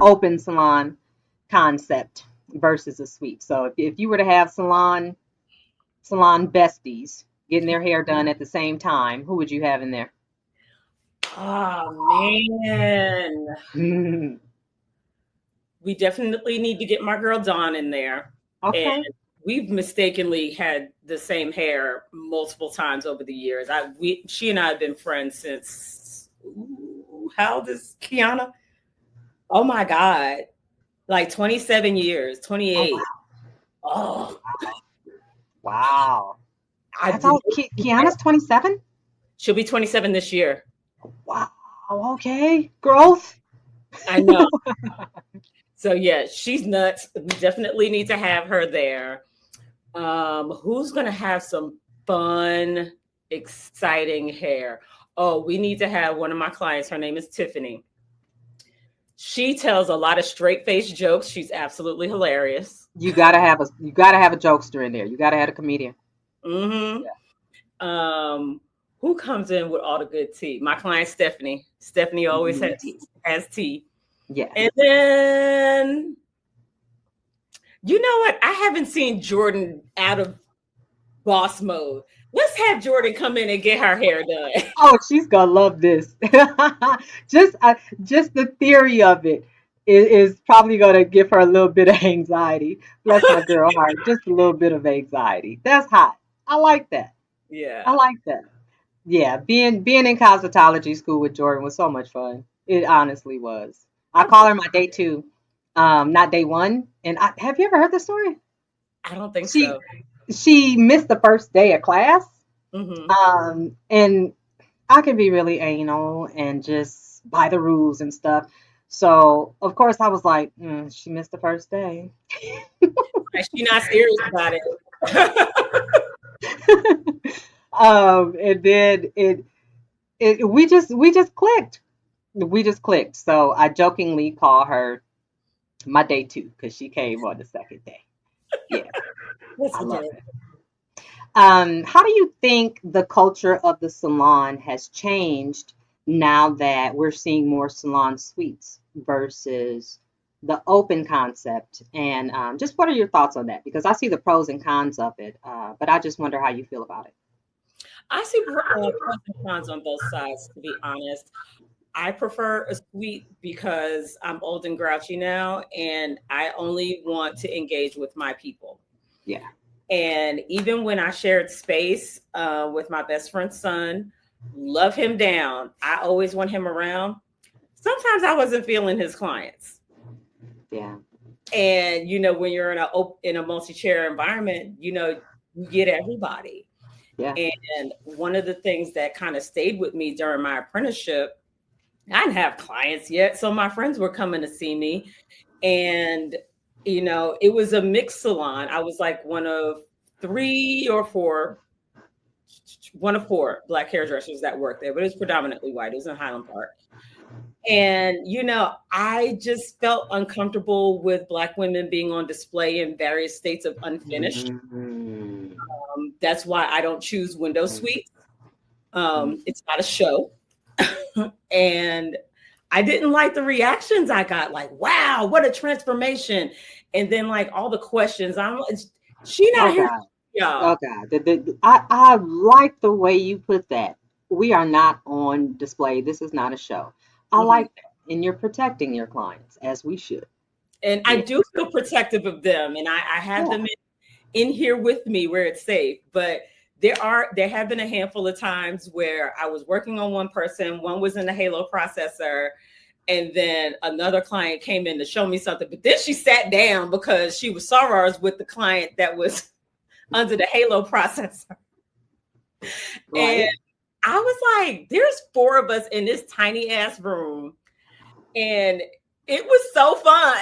open salon concept versus a suite. So if you were to have salon besties getting their hair done at the same time, who would you have in there? Oh man. We definitely need to get my girl Dawn in there. And Okay. we've mistakenly had the same hair multiple times over the years. She and I have been friends since, how old is Kiana? Oh my God. Like 27 years, Oh 28. wow. Oh, Wow. I I did. thought Kiana's 27. She'll be 27 this year. Wow. Okay. Growth. I know. So yeah, she's nuts. We definitely need to have her there. Who's gonna have some fun, exciting hair? Oh, we need to have one of my clients. Her name is Tiffany. She tells a lot of straight face jokes. She's absolutely hilarious. You gotta have a jokester in there. You gotta have a comedian. Mm-hmm. Yeah. Who comes in with all the good tea? My client Stephanie. Stephanie always Tea. has tea. Yeah. And then, you know what? I haven't seen Jordan out of boss mode. Let's have Jordan come in and get her hair done. Oh, she's gonna love this. Just the theory of it is probably gonna give her a little bit of anxiety. Bless my girl heart. Just a little bit of anxiety. That's hot. I like that. I Yeah. like that. Yeah, being in cosmetology school with Jordan was so much fun. It honestly was. I call her my day two, not day one. And have you ever heard this story? I don't think She so. she missed the first day of class. Mm-hmm. And I can be really anal and just by the rules and stuff. So of course I was like, she missed the first day. She's not serious about it. And then we just clicked. We just clicked. So I jokingly call her my day two because she came on the second day. Yeah, That's I love adorable. it. How do you think the culture of the salon has changed now that we're seeing more salon suites versus the open concept? And just what are your thoughts on that? Because I see the pros and cons of it, but I just wonder how you feel about it. I see pros and cons on both sides, to be honest. I prefer a suite because I'm old and grouchy now, and I only want to engage with my people. Yeah. And even when I shared space with my best friend's son, love him down. I always want him around. Sometimes I wasn't feeling his clients. Yeah. And when you're in a multi-chair environment, you get everybody. Yeah. And one of the things that kind of stayed with me during my apprenticeship, I didn't have clients yet, so my friends were coming to see me, and it was a mixed salon. I was like one of four Black hairdressers that worked there, but it was predominantly white. It was in Highland Park. And, I just felt uncomfortable with Black women being on display in various states of unfinished. Mhm. That's why I don't choose window suites. It's not a show. And I didn't like the reactions I got, like, wow, what a transformation. And then like all the questions, she not Oh here, God. y'all. Oh God. I like the way you put that. We are not on display. This is not a show. I Mhm. like that. And you're protecting your clients as we should. And I Yeah. do feel protective of them. And I have Yeah. them in here with me where it's safe. But there have been a handful of times where I was working on one person, one was in the halo processor, and then another client came in to show me something. But then she sat down because she was sorors with the client that was under the halo processor. And Right. I was like, there's four of us in this tiny ass room. And it was so fun.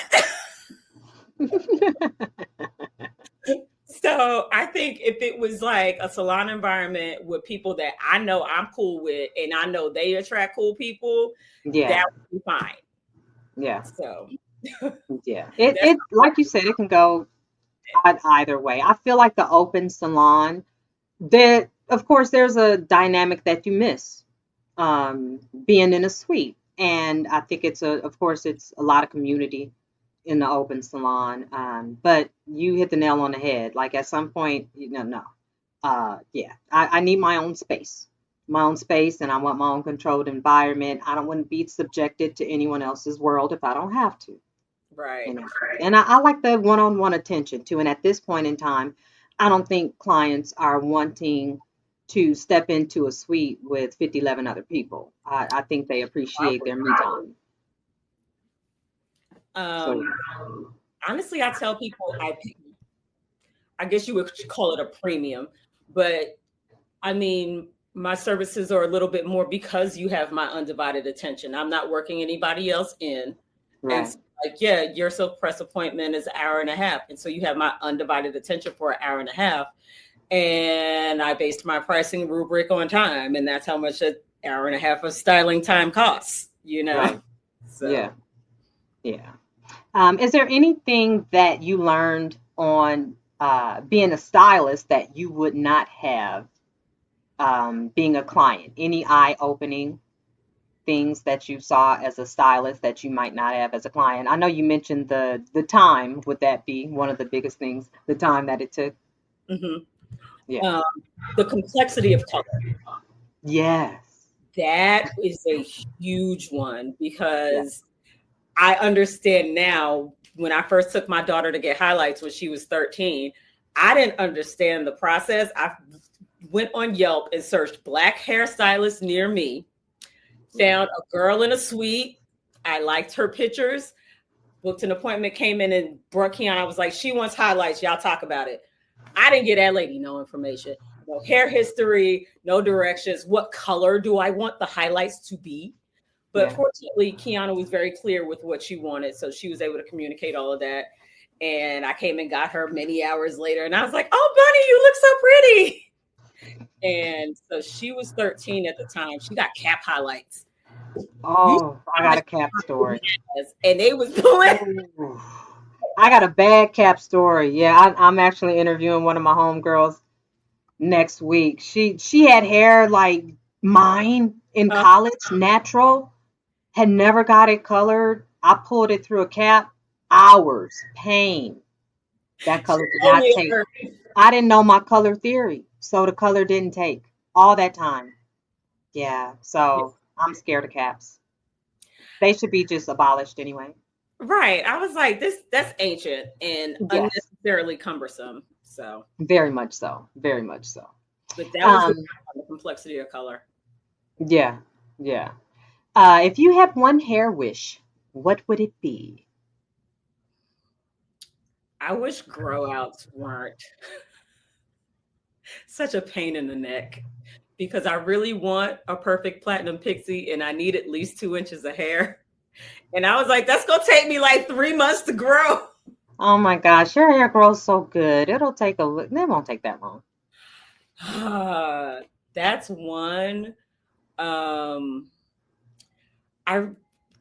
So I think if it was like a salon environment with people that I know I'm cool with and I know they attract cool people, Yeah. that would be fine. Yeah. So Yeah. It that's it like you said, it can go either way. I feel like the open salon, that of course there's a dynamic that you miss being in a suite. And I think of course, it's a lot of community in the open salon. But you hit the nail on the head. Like at some point, no. Yeah, I need my own space, and I want my own controlled environment. I don't want to be subjected to anyone else's world if I don't have to. Right. And I like the one-on-one attention too. And at this point in time, I don't think clients are wanting to step into a suite with 11 other people. I think they appreciate their me time. So, Honestly, I tell people I guess you would call it a premium, but I mean, my services are a little bit more because you have my undivided attention. I'm not working anybody else in. And right. so, like, yeah, your silk press appointment is an hour and a half. And so you have my undivided attention for an hour and a half. And I based my pricing rubric on time. And that's how much an hour and a half of styling time costs, Right. So. Yeah. Yeah. Is there anything that you learned on being a stylist that you would not have being a client? Any eye-opening things that you saw as a stylist that you might not have as a client? I know you mentioned the time. Would that be one of the biggest things? The time that it took? Mm-hmm. Yeah. The complexity of color. Yes. That is a huge one because I understand now. When I first took my daughter to get highlights when she was 13, I didn't understand the process. I went on Yelp and searched black hairstylists near me, found a girl in a suite. I liked her pictures, booked an appointment, came in and brought Kiana. I was like, she wants highlights. Y'all talk about it. I didn't get that lady no information, no hair history, no directions. What color do I want the highlights to be? But fortunately, Kiana was very clear with what she wanted. So she was able to communicate all of that. And I came and got her many hours later. And I was like, oh, Bunny, you look so pretty. And so she was 13 at the time. She got cap highlights. Oh, I got a cap story. And they was pulling. Ooh. I got a bad cap story. Yeah, I'm actually interviewing one of my homegirls next week. She had hair like mine in college, natural, had never got it colored. I pulled it through a cap, hours, pain. That color did not take. I didn't know my color theory, so the color didn't take all that time. Yeah, so I'm scared of caps. They should be just abolished anyway. Right. I was like, that's ancient and unnecessarily cumbersome. So very much so. Very much so. But that was the complexity of color. Yeah. Yeah. If you had one hair wish, what would it be? I wish grow outs weren't such a pain in the neck because I really want a perfect platinum pixie and I need at least 2 inches of hair. And I was like, that's going to take me like 3 months to grow. Oh my gosh, your hair grows so good. It won't take that long. That's one. And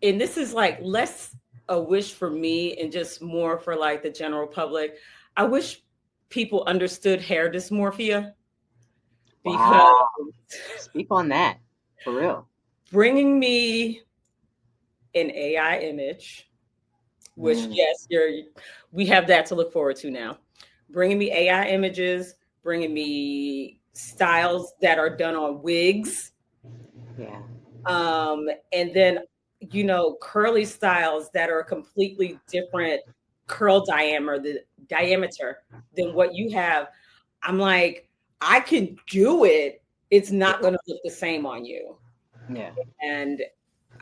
this is like less a wish for me and just more for like the general public. I wish people understood hair dysmorphia. Because speak on that for real. Bringing me an AI image, which we have that to look forward to now. Bringing me AI images, bringing me styles that are done on wigs. Yeah. And then, curly styles that are completely different curl diameter than what you have. I'm like, I can do it. It's not going to look the same on you. Yeah. And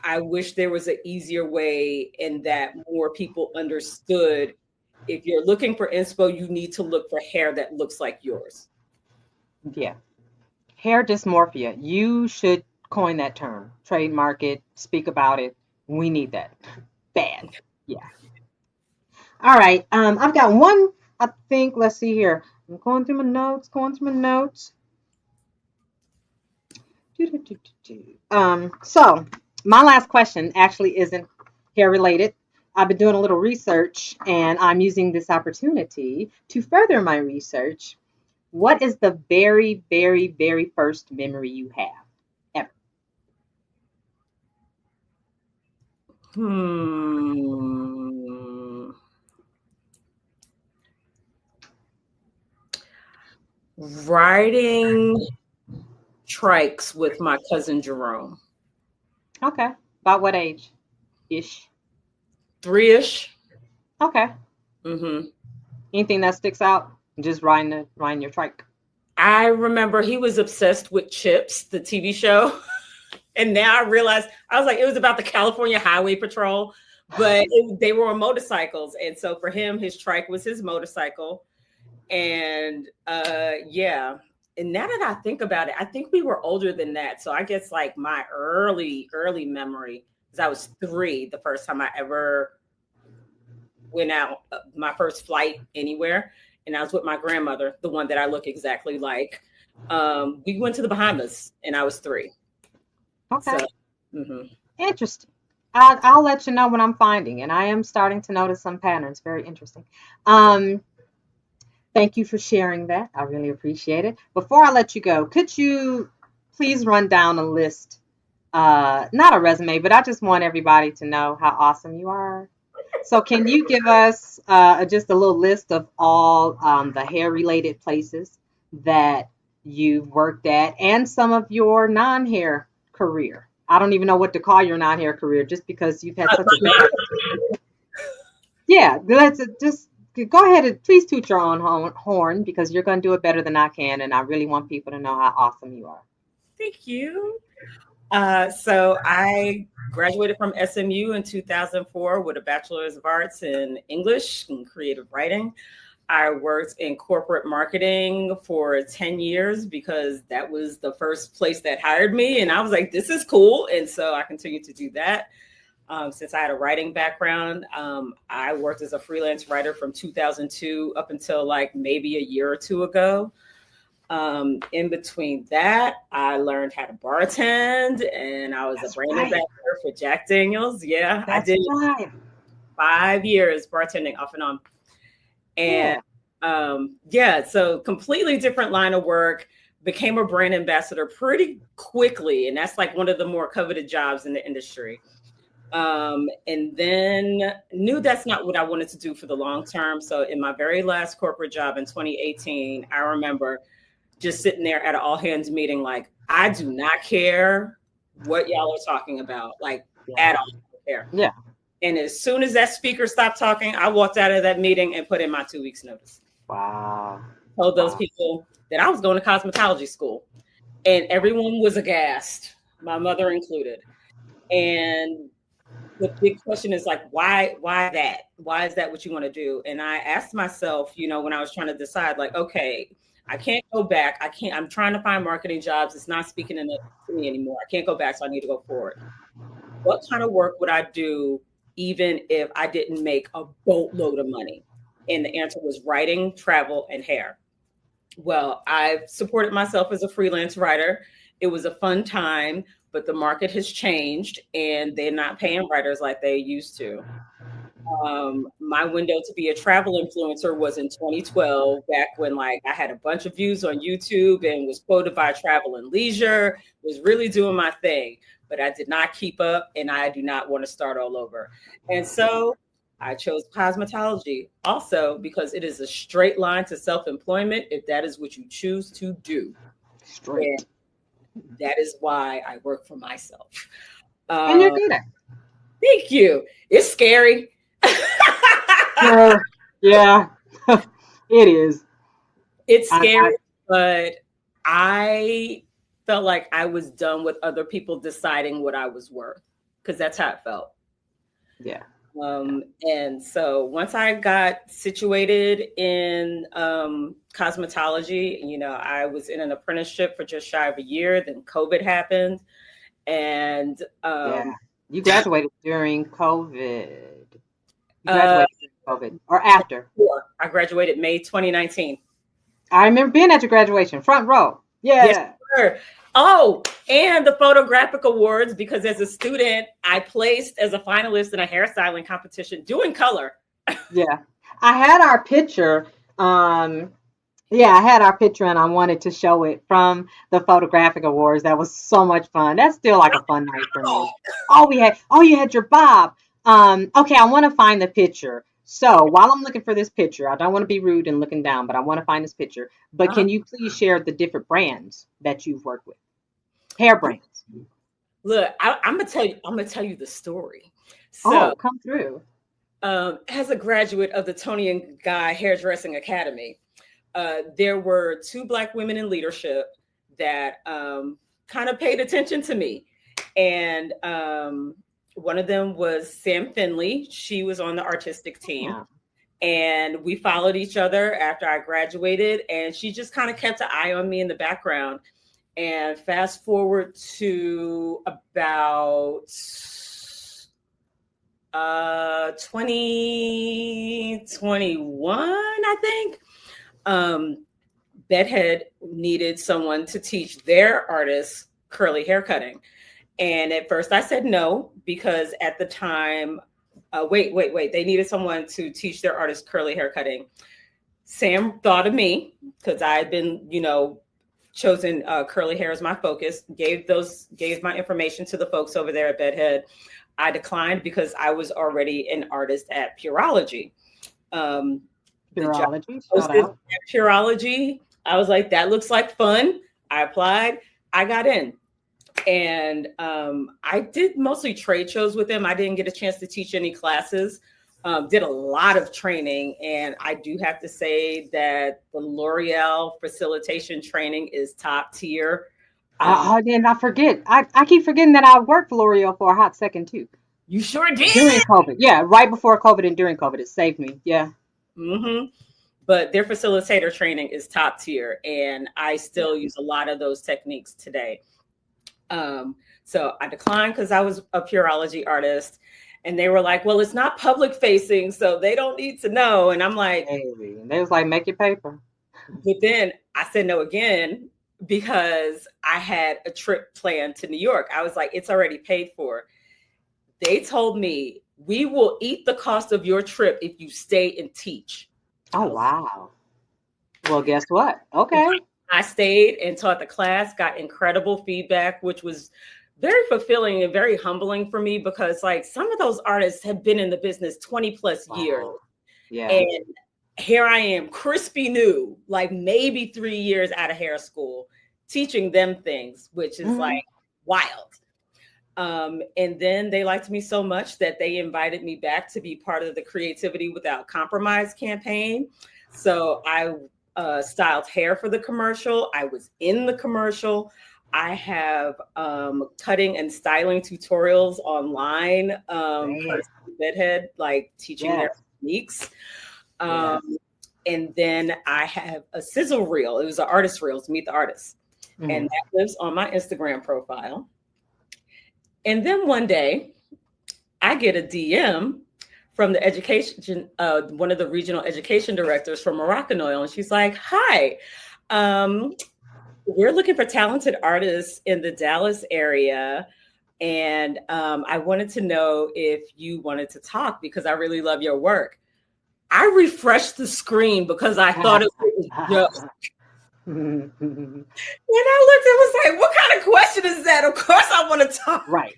I wish there was an easier way and that more people understood if you're looking for inspo, you need to look for hair that looks like yours. Yeah. Hair dysmorphia. You should coin that term, trademark it, speak about it. We need that. Bad. Yeah. All right. I've got one, I think. Let's see here. I'm going through my notes. So my last question actually isn't hair related. I've been doing a little research and I'm using this opportunity to further my research. What is the very, very, very first memory you have ever? Riding trikes with my cousin Jerome. Okay. About what age? Ish. 3-ish. Okay. Mm-hmm. Anything that sticks out? Just riding your trike. I remember he was obsessed with Chips, the TV show. And now I realized, I was like, it was about the California Highway Patrol, but they were on motorcycles. And so for him, his trike was his motorcycle. And yeah. And now that I think about it, I think we were older than that. So I guess like my early memory, because I was 3 the first time I ever went out, my first flight anywhere. And I was with my grandmother, the one that I look exactly like. We went to the Bahamas and I was 3. Okay. So, mm-hmm. Interesting. I'll let you know what I'm finding, and I am starting to notice some patterns. Very interesting. Thank you for sharing that. I really appreciate it. Before I let you go, could you please run down a list? Not a resume, but I just want everybody to know how awesome you are. So, can you give us just a little list of all the hair-related places that you've worked at, and some of your non-hair career? I don't even know what to call your non-hair career, just because you've had such a good. Yeah, let's just go ahead and please toot your own horn, because you're going to do it better than I can, and I really want people to know how awesome you are. Thank you. So I graduated from SMU in 2004 with a Bachelor's of Arts in English and creative writing. I worked in corporate marketing for 10 years because that was the first place that hired me. And I was like, this is cool. And so I continued to do that. Since I had a writing background, I worked as a freelance writer from 2002 up until like maybe a year or 2 ago. In between that, I learned how to bartend, and I was a brand ambassador for Jack Daniels. Yeah, I did 5 years bartending off and on. And yeah, so completely different line of work. Became a brand ambassador pretty quickly, and that's like one of the more coveted jobs in the industry. And then knew that's not what I wanted to do for the long term. So in my very last corporate job in 2018, I remember just sitting there at an all hands meeting, like, I do not care what y'all are talking about, like at all. I don't care. Yeah. And as soon as that speaker stopped talking, I walked out of that meeting and put in my 2 weeks notice. Wow. Told those people that I was going to cosmetology school, and everyone was aghast, my mother included. And the big question is like, why that? Why is that what you want to do? And I asked myself, you know, when I was trying to decide, like, okay, I can't go back. I'm trying to find marketing jobs. It's not speaking enough to me anymore. I can't go back, so I need to go forward. What kind of work would I do even if I didn't make a boatload of money? And the answer was writing, travel, and hair. Well, I've supported myself as a freelance writer. It was a fun time, but the market has changed and they're not paying writers like they used to. My window to be a travel influencer was in 2012, back when like I had a bunch of views on YouTube and was quoted by Travel and Leisure, was really doing my thing, but I did not keep up and I do not want to start all over. And so I chose cosmetology also because it is a straight line to self-employment if that is what you choose to do. Straight. And that is why I work for myself. And you're good at it. Thank you. It's scary. Yeah, it is. It's scary, but I felt like I was done with other people deciding what I was worth, because that's how it felt. Yeah. And so once I got situated in cosmetology, you know, I was in an apprenticeship for just shy of a year. Then COVID happened, and you graduated during COVID. You graduated during COVID or after? I graduated May 2019. I remember being at your graduation, front row. Yeah. Yes, sir. Oh, and the photographic awards, because as a student, I placed as a finalist in a hairstyling competition doing color. Yeah. I had our picture Yeah, I had our picture and I wanted to show it from the photographic awards. That was so much fun. That's still like a fun night for me. Oh, you had your bob. Okay, I want to find the picture. So while I'm looking for this picture, I don't want to be rude and looking down, but I want to find this picture. But Uh-huh. can you please share the different brands that you've worked with? Hair brands. Look, I'm gonna tell you the story. So, Oh, come through. as a graduate of the Toni and Guy Hairdressing Academy, there were two Black women in leadership that kind of paid attention to me. And one of them was Sam Finley. She was on the artistic team. Yeah. And we followed each other after I graduated. And she just kind of kept an eye on me in the background. And fast forward to about 2021, I think. Bedhead needed someone to teach their artists curly hair cutting. And at first I said no, because at the time, wait, they needed someone to teach their artists curly hair cutting. Sam thought of me because I had been, chosen curly hair as my focus, gave my information to the folks over there at Bedhead. I declined because I was already an artist at Purology. The job Purology, shout posted out. at Purology. I was like, that looks like fun. I applied. I got in. And I did mostly trade shows with them. I didn't get a chance to teach any classes. Did a lot of training. And I do have to say that the L'Oreal facilitation training is top tier. I did not forget. I keep forgetting that I worked for L'Oreal for a hot second too. You sure did. During COVID. Yeah, right before COVID and during COVID. It saved me. Yeah. Mm-hmm. But their facilitator training is top tier. And I still use a lot of those techniques today. So I declined because I was a Purology artist. And they were like, well, it's not public facing, so they don't need to know. And I'm like, Hey, they was like, make your paper. but then I said no again because I had a trip planned to New York. I was like, it's already paid for. They told me, we will eat the cost of your trip if you stay and teach. Oh, wow. Well, guess what? Okay. I stayed and taught the class, got incredible feedback, which was very fulfilling and very humbling for me because like some of those artists have been in the business 20 plus years. Yeah. And here I am, crispy new, like maybe 3 years out of hair school, teaching them things, which is like wild. And then they liked me so much that they invited me back to be part of the Creativity Without Compromise campaign. So I styled hair for the commercial. I was in the commercial. I have cutting and styling tutorials online for Bedhead, like teaching their techniques. And then I have a sizzle reel. It was an artist reel to meet the artist. And that lives on my Instagram profile. And then one day I get a DM from the education, one of the regional education directors from Moroccan Oil. And she's like, hi, we're looking for talented artists in the Dallas area. And I wanted to know if you wanted to talk because I really love your work. I refreshed the screen because I thought it was a joke. When I looked, it was like, what kind of question is that? Of course I want to talk. Right.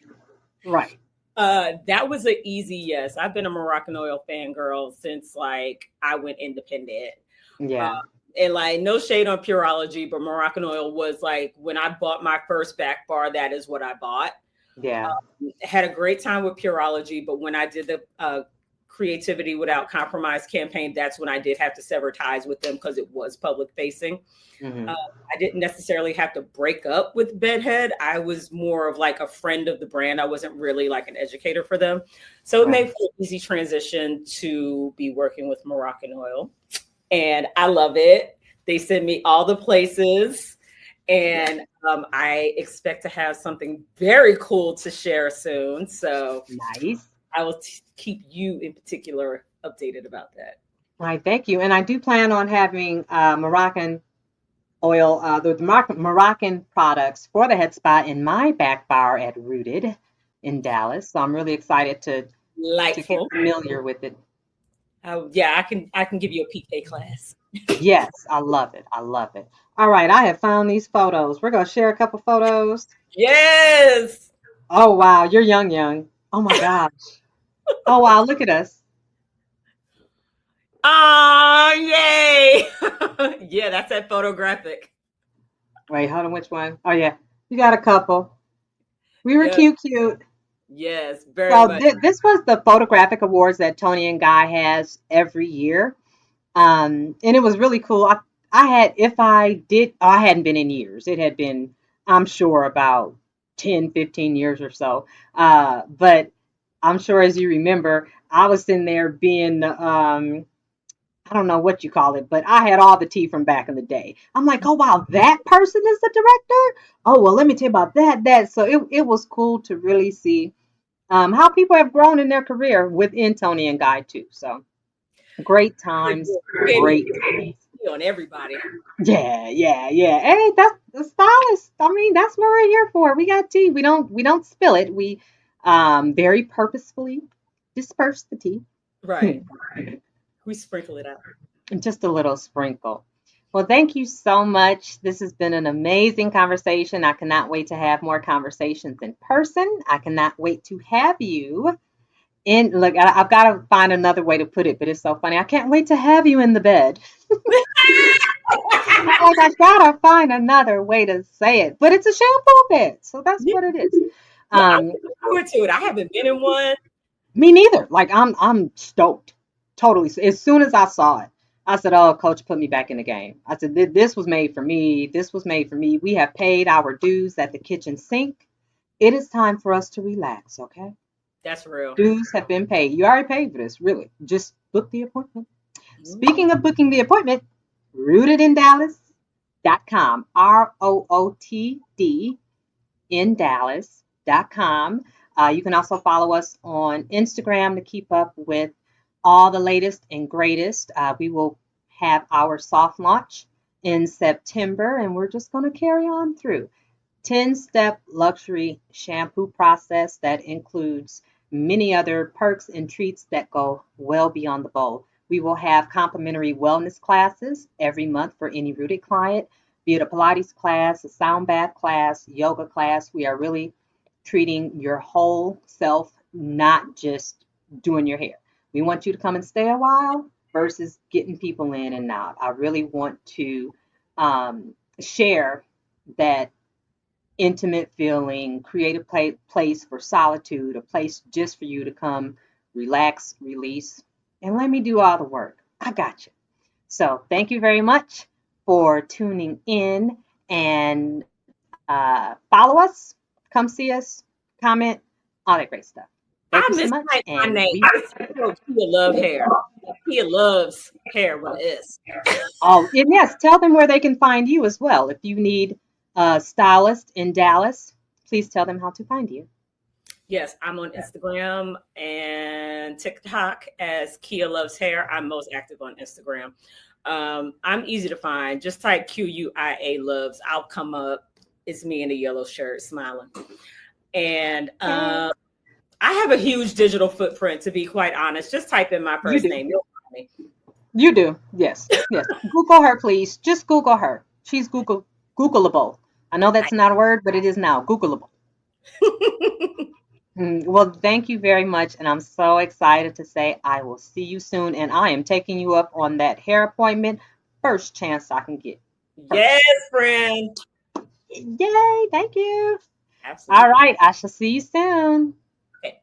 That was an easy yes. I've been a Moroccan Oil fangirl since like I went independent. Yeah. And like no shade on Purology, but Moroccan Oil was like when I bought my first back bar, that is what I bought. Yeah. Had a great time with Purology, but when I did the Creativity Without Compromise campaign, that's when I did have to sever ties with them because it was public facing. I didn't necessarily have to break up with Bedhead. I was more of like a friend of the brand. I wasn't really like an educator for them. So it made for an easy transition to be working with Moroccan Oil. And I love it. They send me all the places. And I expect to have something very cool to share soon. So nice. I will keep you in particular updated about that. Right, thank you. And I do plan on having Moroccan Oil, the Moroccan products for the head spa in my back bar at Rooted in Dallas. So I'm really excited to get familiar with it. Yeah, I can give you a PK class. Yes, I love it. I love it. All right, I have found these photos. We're gonna share a couple photos. Yes. Oh wow, you're young, young. Oh my gosh. Oh wow, look at us. Oh, yay. Yeah, that's that photographic. Wait, hold on, which one? Oh yeah, you got a couple. We were Yep. cute, cute. Yes, very So much. this was the photographic awards that Toni and Guy has every year. And it was really cool. I had, if I did, oh, I hadn't been in years. It had been, I'm sure, about 10, 15 years or so. But I'm sure as you remember, I was in there being, I don't know what you call it, but I had all the tea from back in the day. I'm like, oh, wow, that person is the director? Oh, well, let me tell you about that. So it was cool to really see how people have grown in their career within Toni and Guy, too. So great times, Getting great times. on everybody. Yeah, yeah, yeah. Hey, that's the stylist. I mean, that's what we're here for. We got tea. We don't spill it. We very purposefully disperse the tea. Right. We sprinkle it out. Just a little sprinkle. Well, thank you so much. This has been an amazing conversation. I cannot wait to have more conversations in person. I cannot wait to have you in. Look, I've got to find another way to put it, but it's so funny. I can't wait to have you in the bed. I'm like, I gotta find another way to say it, but it's a shampoo bed, so that's Yeah. what it is. Well, I'm Um, looking forward to it. I haven't been in one. Me neither. Like I'm stoked. Totally. As soon as I saw it, I said, "Oh, coach put me back in the game." I said, "This was made for me. This was made for me. We have paid our dues at the kitchen sink. It is time for us to relax, okay? That's real. Dues have been paid. You already paid for this, really. Just book the appointment." Mhm. Speaking of booking the appointment, rootedindallas.com, ROOTD in Dallas.com. You can also follow us on Instagram to keep up with all the latest and greatest. We will have our soft launch in September, and we're just going to carry on through. 10-step luxury shampoo process that includes many other perks and treats that go well beyond the bowl. We will have complimentary wellness classes every month for any rooted client, be it a Pilates class, a sound bath class, yoga class. We are really treating your whole self, not just doing your hair. We want you to come and stay a while versus getting people in and out. I really want to share that intimate feeling, create a place for solitude, a place just for you to come relax, release, and let me do all the work. I got you. So thank you very much for tuning in and follow us, come see us, comment, all that great stuff. Thank I you so much. mistyped my And name. we, It's spelled Kia Love Hair. Kia loves hair with an S. oh, and yes, tell them where they can find you as well. If you need a stylist in Dallas, please tell them how to find you. Yes, I'm on Instagram and TikTok as Kia Loves Hair. I'm most active on Instagram. I'm easy to find. Just type QUIA Loves. I'll come up. It's me in a yellow shirt smiling. And Hey, I have a huge digital footprint, to be quite honest. Just type in my you first do. name. You'll find You do. Yes. Yes. Google her, please. Just Google her. She's Googleable. I know that's not a word, but it is now Googleable. me. Well, thank you very much. And I'm so excited to say I will see you soon. And I am taking you up on that hair appointment first chance I can get. Yes, First. friend. Yay. Thank you. All Absolutely. right. I shall see you soon. Okay.